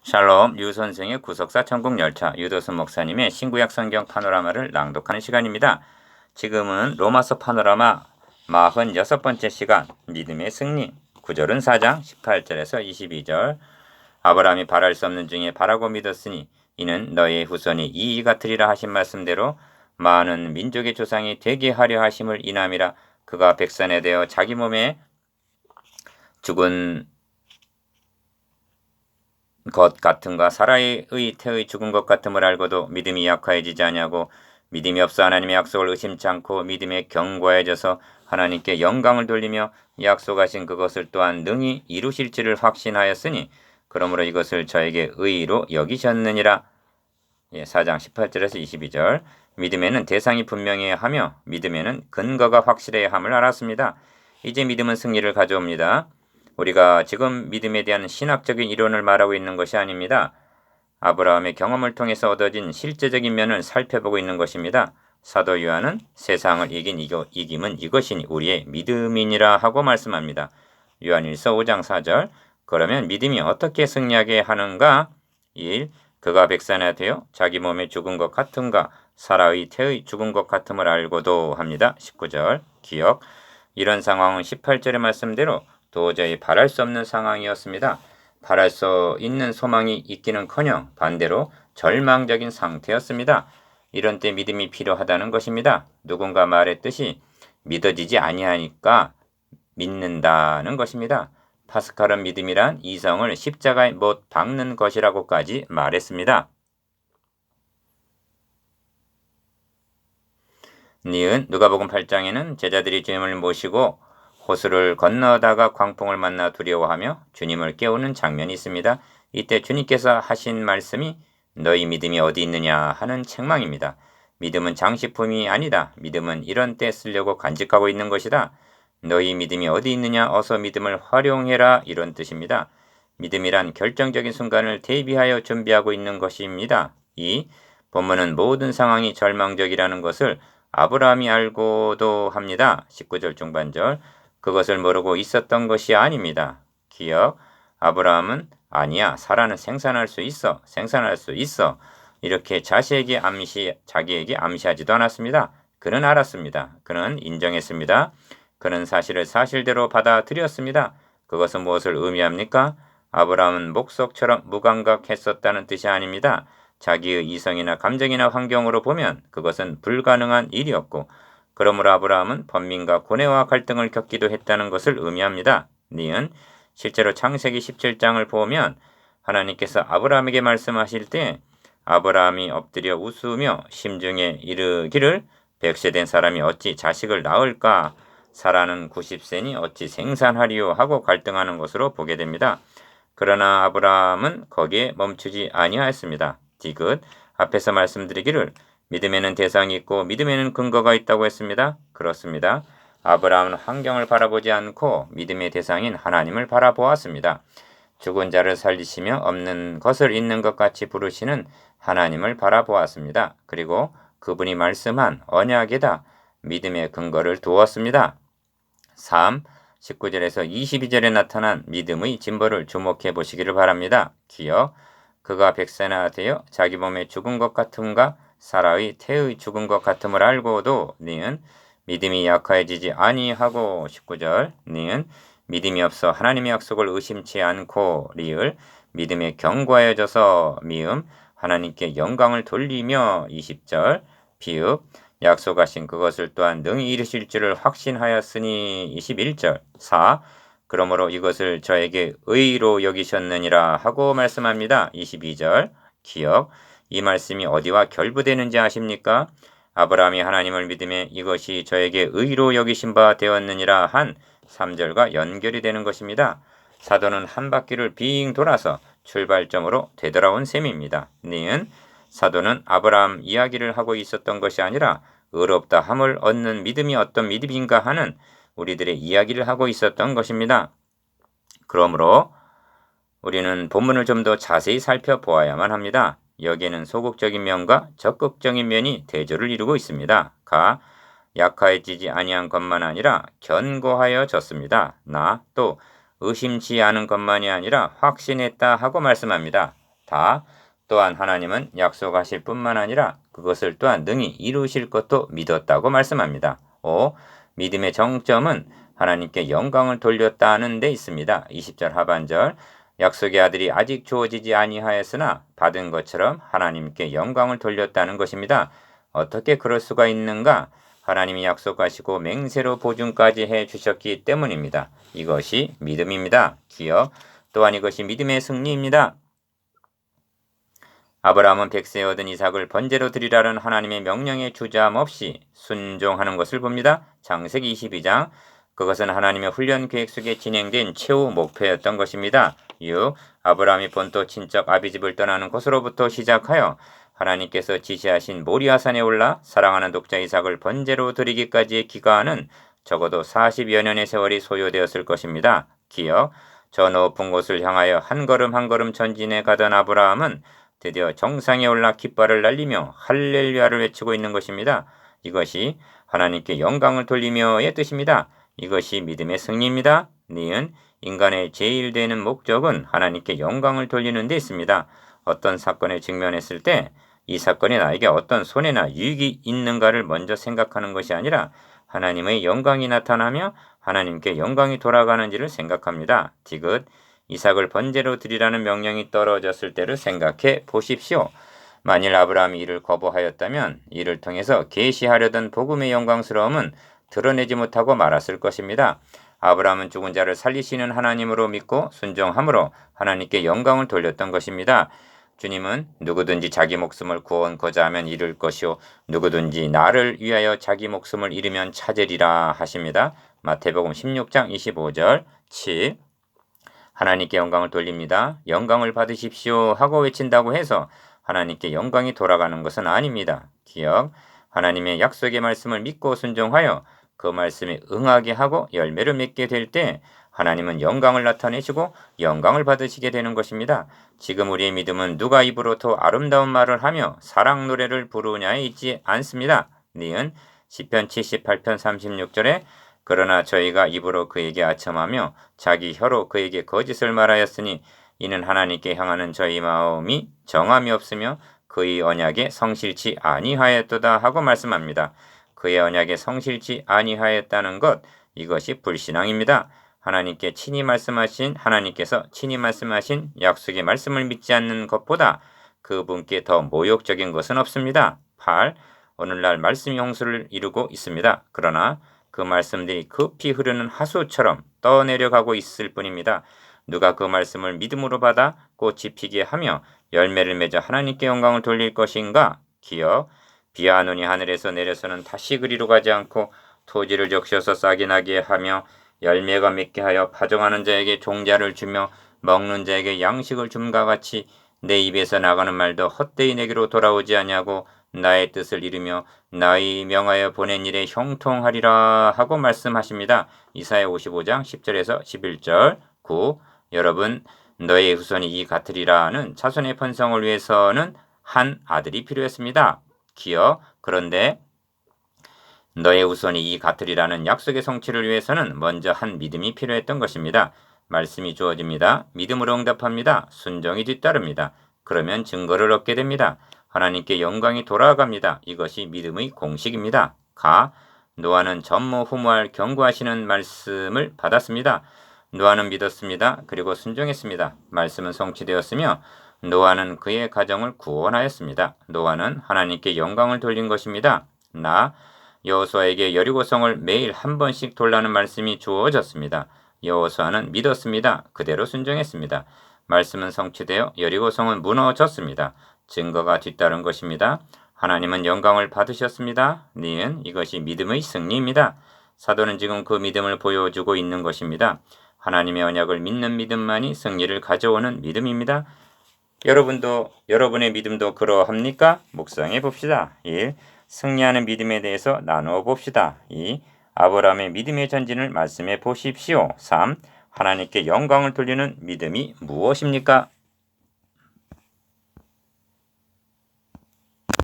샬롬 유 선생의 구속사 천국열차 유도순 목사님의 신구약 성경 파노라마를 낭독하는 시간입니다. 지금은 로마서 파노라마 46번째 시간 믿음의 승리 9절은 4장 18절에서 22절 아브라함이 바랄 수 없는 중에 바라고 믿었으니 이는 너의 후손이 이이 같으리라 하신 말씀대로 많은 민족의 조상이 되게 하려 하심을 인함이라. 그가 백산에 대어 자기 몸에 죽은 것 같은가 사라의 태의 죽은 것 같음을 알고도 믿음이 약화해지지 아니하고 믿음이 없어 하나님의 약속을 의심치 않고 믿음에 견고해져서 하나님께 영광을 돌리며 약속하신 그것을 또한 능히 이루실지를 확신하였으니 그러므로 이것을 저에게 의의로 여기셨느니라. 4장 18절에서 22절 믿음에는 대상이 분명해야 하며 믿음에는 근거가 확실해야 함을 알았습니다. 이제 믿음은 승리를 가져옵니다. 우리가 지금 믿음에 대한 신학적인 이론을 말하고 있는 것이 아닙니다. 아브라함의 경험을 통해서 얻어진 실제적인 면을 살펴보고 있는 것입니다. 사도 요한은 세상을 이김은 이것이니 우리의 믿음이니라 하고 말씀합니다. 요한일서 5장 4절 그러면 믿음이 어떻게 승리하게 하는가? 1. 그가 백산에 되어 자기 몸에 죽은 것 같은가 사라의 태의 죽은 것 같음을 알고도 합니다. 19절 기억 이런 상황은 18절의 말씀대로 도저히 바랄 수 없는 상황이었습니다. 바랄 수 있는 소망이 있기는커녕 반대로 절망적인 상태였습니다. 이런 때 믿음이 필요하다는 것입니다. 누군가 말했듯이 믿어지지 아니하니까 믿는다는 것입니다. 파스칼은 믿음이란 이성을 십자가에 못 박는 것이라고까지 말했습니다. 니은 누가복음 8장에는 제자들이 주님을 모시고 호수를 건너다가 광풍을 만나 두려워하며 주님을 깨우는 장면이 있습니다. 이때 주님께서 하신 말씀이 너희 믿음이 어디 있느냐 하는 책망입니다. 믿음은 장식품이 아니다. 믿음은 이런 때 쓰려고 간직하고 있는 것이다. 너희 믿음이 어디 있느냐 어서 믿음을 활용해라 이런 뜻입니다. 믿음이란 결정적인 순간을 대비하여 준비하고 있는 것입니다. 이 본문은 모든 상황이 절망적이라는 것을 아브라함이 알고도 합니다. 19절 중반절 그것을 모르고 있었던 것이 아닙니다. 기억 아브라함은 아니야 사라는 생산할 수 있어 이렇게 자기에게 암시하지도 않았습니다. 그는 알았습니다. 그는 인정했습니다. 그는 사실을 사실대로 받아들였습니다. 그것은 무엇을 의미합니까? 아브라함은 목석처럼 무감각했었다는 뜻이 아닙니다. 자기의 이성이나 감정이나 환경으로 보면 그것은 불가능한 일이었고 그러므로 아브라함은 번민과 고뇌와 갈등을 겪기도 했다는 것을 의미합니다. 니은 실제로 창세기 17장을 보면 하나님께서 아브라함에게 말씀하실 때 아브라함이 엎드려 웃으며 심중에 이르기를 100세 된 사람이 어찌 자식을 낳을까 사라는 90세니 어찌 생산하리요 하고 갈등하는 것으로 보게 됩니다. 그러나 아브라함은 거기에 멈추지 아니하였습니다. 디귿 앞에서 말씀드리기를 믿음에는 대상이 있고 믿음에는 근거가 있다고 했습니다. 그렇습니다. 아브라함은 환경을 바라보지 않고 믿음의 대상인 하나님을 바라보았습니다. 죽은 자를 살리시며 없는 것을 있는 것 같이 부르시는 하나님을 바라보았습니다. 그리고 그분이 말씀한 언약에다 믿음의 근거를 두었습니다. 3. 19절에서 22절에 나타난 믿음의 짐벌을 주목해 보시기를 바랍니다. 기억 그가 백세나 되어 자기 몸에 죽은 것 같음과 사라의 태의 죽은 것 같음을 알고도 니은 믿음이 약화해지지 아니하고 19절 니은 믿음이 없어 하나님의 약속을 의심치 않고 리을 믿음에 견고해져서 미음 하나님께 영광을 돌리며 20절 비읍 약속하신 그것을 또한 능히 이루실 줄을 확신하였으니 21절 4 그러므로 이것을 저에게 의로 여기셨느니라 하고 말씀합니다. 22절 기억 이 말씀이 어디와 결부되는지 아십니까? 아브라함이 하나님을 믿음에 이것이 저에게 의로 여기신 바 되었느니라 한 3절과 연결이 되는 것입니다. 사도는 한 바퀴를 빙 돌아서 출발점으로 되돌아온 셈입니다. 니은 사도는 아브라함 이야기를 하고 있었던 것이 아니라 의롭다 함을 얻는 믿음이 어떤 믿음인가 하는 우리들의 이야기를 하고 있었던 것입니다. 그러므로 우리는 본문을 좀 더 자세히 살펴보아야만 합니다. 여기에는 소극적인 면과 적극적인 면이 대조를 이루고 있습니다. 가 약화해지지 아니한 것만 아니라 견고하여졌습니다. 나 또 의심치 않은 것만이 아니라 확신했다 하고 말씀합니다. 4. 또한 하나님은 약속하실 뿐만 아니라 그것을 또한 능히 이루실 것도 믿었다고 말씀합니다. 5. 믿음의 정점은 하나님께 영광을 돌렸다는 데 있습니다. 20절 하반절. 약속의 아들이 아직 주어지지 아니하였으나 받은 것처럼 하나님께 영광을 돌렸다는 것입니다. 어떻게 그럴 수가 있는가? 하나님이 약속하시고 맹세로 보증까지 해 주셨기 때문입니다. 이것이 믿음입니다. 기억. 또한 이것이 믿음의 승리입니다. 아브라함은 백세 얻은 이삭을 번제로 드리라는 하나님의 명령에 주저함 없이 순종하는 것을 봅니다. 창세기 22장. 그것은 하나님의 훈련 계획 속에 진행된 최후 목표였던 것입니다. 6. 아브라함이 본토 친척 아비집을 떠나는 곳으로부터 시작하여 하나님께서 지시하신 모리아산에 올라 사랑하는 독자 이삭을 번제로 드리기까지의 기간은 적어도 40여 년의 세월이 소요되었을 것입니다. 기억. 저 높은 곳을 향하여 한 걸음 한 걸음 전진해 가던 아브라함은 드디어 정상에 올라 깃발을 날리며 할렐루야를 외치고 있는 것입니다. 이것이 하나님께 영광을 돌리며의 뜻입니다. 이것이 믿음의 승리입니다. 니은 인간의 제일 되는 목적은 하나님께 영광을 돌리는 데 있습니다. 어떤 사건에 직면했을 때 이 사건이 나에게 어떤 손해나 유익이 있는가를 먼저 생각하는 것이 아니라 하나님의 영광이 나타나며 하나님께 영광이 돌아가는지를 생각합니다. 디귿 이삭을 번제로 드리라는 명령이 떨어졌을 때를 생각해 보십시오. 만일 아브라함이 이를 거부하였다면 이를 통해서 계시하려던 복음의 영광스러움은 드러내지 못하고 말았을 것입니다. 아브라함은 죽은 자를 살리시는 하나님으로 믿고 순종함으로 하나님께 영광을 돌렸던 것입니다. 주님은 누구든지 자기 목숨을 구원코자 하면 잃을 것이요 누구든지 나를 위하여 자기 목숨을 잃으면 찾으리라 하십니다. 마태복음 16장 25절. 7. 하나님께 영광을 돌립니다. 영광을 받으십시오 하고 외친다고 해서 하나님께 영광이 돌아가는 것은 아닙니다. 기억. 하나님의 약속의 말씀을 믿고 순종하여 그 말씀에 응하게 하고 열매를 맺게 될 때 하나님은 영광을 나타내시고 영광을 받으시게 되는 것입니다. 지금 우리의 믿음은 누가 입으로 더 아름다운 말을 하며 사랑 노래를 부르냐에 있지 않습니다. 니은 시편 78편 36절에 그러나 저희가 입으로 그에게 아첨하며 자기 혀로 그에게 거짓을 말하였으니 이는 하나님께 향하는 저희 마음이 정함이 없으며 그의 언약에 성실치 아니하였도다 하고 말씀합니다. 그의 언약에 성실치 아니하였다는 것, 이것이 불신앙입니다. 하나님께서 친히 말씀하신 약속의 말씀을 믿지 않는 것보다 그분께 더 모욕적인 것은 없습니다. 8. 오늘날 말씀이 홍수를 이루고 있습니다. 그러나 그 말씀들이 급히 흐르는 하수처럼 떠내려가고 있을 뿐입니다. 누가 그 말씀을 믿음으로 받아 꽃이 피게 하며 열매를 맺어 하나님께 영광을 돌릴 것인가? 기억. 비와 눈이 하늘에서 내려서는 다시 그리로 가지 않고 토지를 적셔서 싹이 나게 하며 열매가 맺게 하여 파종하는 자에게 종자를 주며 먹는 자에게 양식을 줌과 같이 내 입에서 나가는 말도 헛되이 내게로 돌아오지 아니하고 나의 뜻을 이루며 나의 명하여 보낸 일에 형통하리라 하고 말씀하십니다. 이사야 55장 10절에서 11절. 9. 여러분 너의 후손이 이 같으리라는 자손의 번성을 위해서는 한 아들이 필요했습니다. 기억. 그런데 너의 후손이 이 같으리라는 약속의 성취를 위해서는 먼저 한 믿음이 필요했던 것입니다. 말씀이 주어집니다. 믿음으로 응답합니다. 순종이 뒤따릅니다. 그러면 증거를 얻게 됩니다. 하나님께 영광이 돌아갑니다. 이것이 믿음의 공식입니다. 가. 노아는 전무후무할 경고하시는 말씀을 받았습니다. 노아는 믿었습니다. 그리고 순종했습니다. 말씀은 성취되었으며 노아는 그의 가정을 구원하였습니다. 노아는 하나님께 영광을 돌린 것입니다. 나. 여호수아에게 여리고성을 매일 한 번씩 돌라는 말씀이 주어졌습니다. 여호수아는 믿었습니다. 그대로 순종했습니다. 말씀은 성취되어 여리고성은 무너졌습니다. 증거가 뒤따른 것입니다. 하나님은 영광을 받으셨습니다. 니은 이것이 믿음의 승리입니다. 사도는 지금 그 믿음을 보여주고 있는 것입니다. 하나님의 언약을 믿는 믿음만이 승리를 가져오는 믿음입니다. 여러분의 믿음도 그러합니까? 묵상해 봅시다. 1. 승리하는 믿음에 대해서 나누어 봅시다. 2. 아브라함의 믿음의 전진을 말씀해 보십시오. 3. 하나님께 영광을 돌리는 믿음이 무엇입니까?